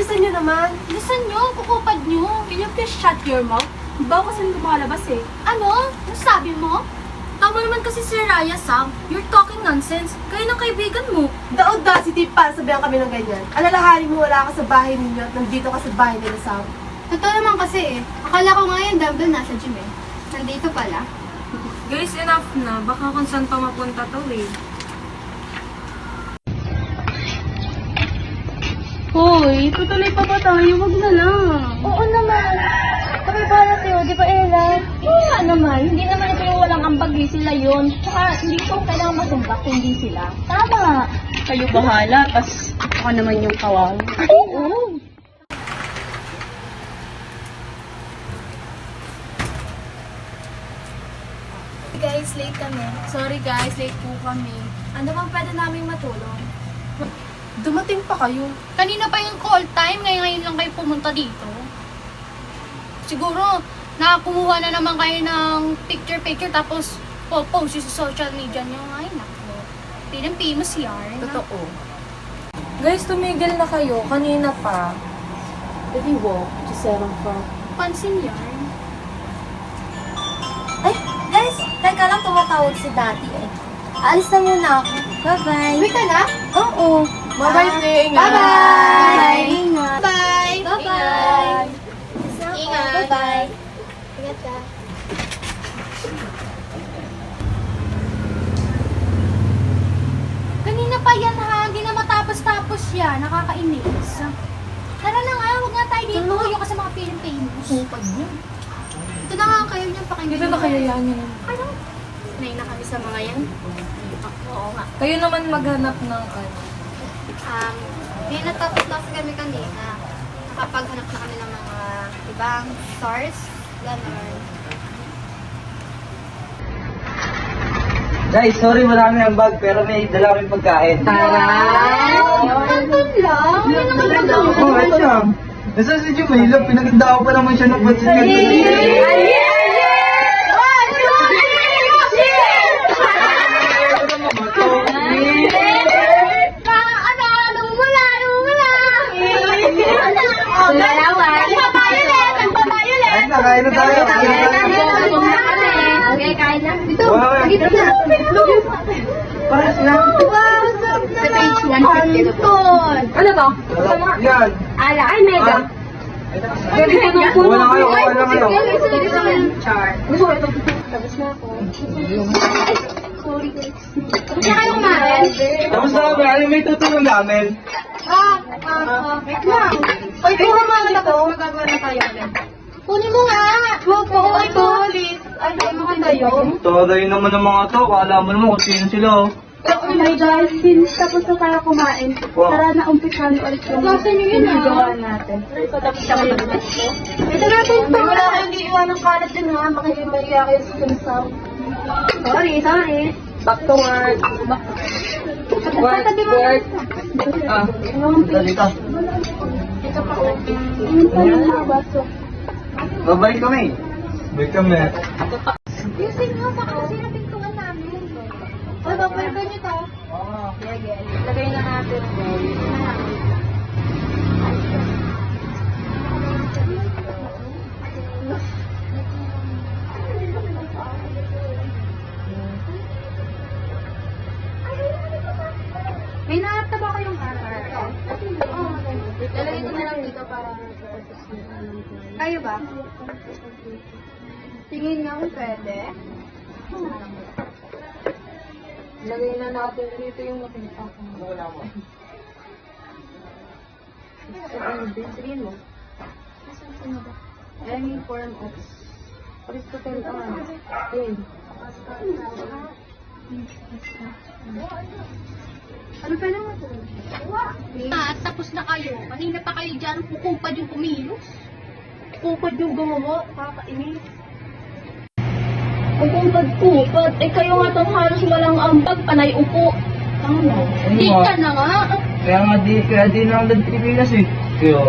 bilisan niyo naman. Bilisan nyo, kukupad nyo. Can you please shut your mouth? Bawa kasi lumalabas eh. Ano? Ano sabi mo? Tama naman kasi si Raya, Sam. You're talking nonsense. Kayo ng kaibigan mo. The audacity para sabihan kami ng ganyan. Alalahanin mo wala ka sa bahay ninyo at nandito ka sa bahay nila, Sam. Totoo naman kasi eh. Akala ko nga yung dumbbell nasa gym eh. Nandito pala. Guys, enough na. Baka kung saan pa mapunta to eh. Hoy, tutuloy pa ba tayo? Huwag na lang. Oo naman. Kami para sa'yo, di ba Ella? Oo nga naman. Hindi naman ito yung walang ambag, sila yun. Tsaka hindi ko kailangan masumbak, hindi sila. Tama. Kayo bahala, tas ako naman yung kawal. Oo. Guys, late kami. Sorry guys, late po kami. Ano bang pwede namin matulong? Dumating pa kayo. Kanina pa yung call time, ngayon lang kayo pumunta dito. Siguro, nakakumuha na naman kayo ng picture-picture tapos post sa social media nyo. Ay, nako. Pinang-famous yarn. Totoo. Guys, tumigil na kayo. Kanina pa. Did you walk to 7-4? Pansin yarn. Ay, guys, teka lang, tumatawag si Daddy eh. Alis na muna ako. Bye-bye. Uwi ka na? Oo. Bye-bye, Ting. Bye-bye. Ingat. Bye! Bye-bye. Ingat. Bye-bye. Ingat ka. Kanina pa yan ha, hindi na matapos-tapos yan. Nakakainis. Tara na nga, huwag nga tayo dito. Yung kasi mga famous. Kupad niyo. Ito na nga kayo niyang pakinggan. Hindi ba kaya yan yun? Ano? Sanay na kami sa mga yan. Oo nga. Kayo naman maghanap ng ano. May natapos kasi kami kanina. Nakapaghanap na kami ng mga ibang stars. Ganon. Guys, sorry marami ang bag pero may dala kami pagkain. Taray! Nandun lang. Ano naman nandun? Oo, ito lang. Nasa si Jumaila, pinaganda ko pa naman siya ng pansin kanina. Ay, nakain na tayo. Okay, kain na. Dito. Wow. Dito na. Paras lang. Sa page 150 to. Ano to? Yan. Ala, ay mega. Wala kayo, wala kayo. Char. Tapos na ako. Sorry guys. Tapos na kayo kumain? Tapos na kami, ano may tutulong namin? Wait lang. Ay, puro mga na to. Magagawa na tayo ulit. Kunin mo nga. Wag po. Ay, ulit. Ay, mga tayo. Tagay naman ng mga to, kala mo naman kung sino sila. Oh my God, since tapos na tayo kumain, Wow. tara na umpisan ulit yung gawa natin. Tapos na kayo ulit. Ito natin ito. Wala kayong di iwan ng kalat din ha. Makikimaya kayo sa sunsam. Sorry. Back to work. Work. Ah, Dito. Ito pa ko. Yung pa yung mga baso. Babalik kami. Babalik kami. Using nga sa kasi na pintuan namin. O, pwede nyo to. lagay na natin. May naharap ba kayong camera? Oo. Lalagay ko na lang dito para... Kayo ba? Tingin nga kung pwede. Lagay na natin dito yung nakita ko. Wala mo. Sabihin mo. Any form of Aristotle in. Ano pa naman ito? At tapos na kayo. Kanina pa kayo dyan. Kukupad yung kumilos. Kukupad yung gumawa. Kakainis. Ang kupad-kupad. Eh kayo nga itong halos walang ambag, panay upo. Di ka na nga. Kaya di na ako nag-Pilipinas eh. Kaya,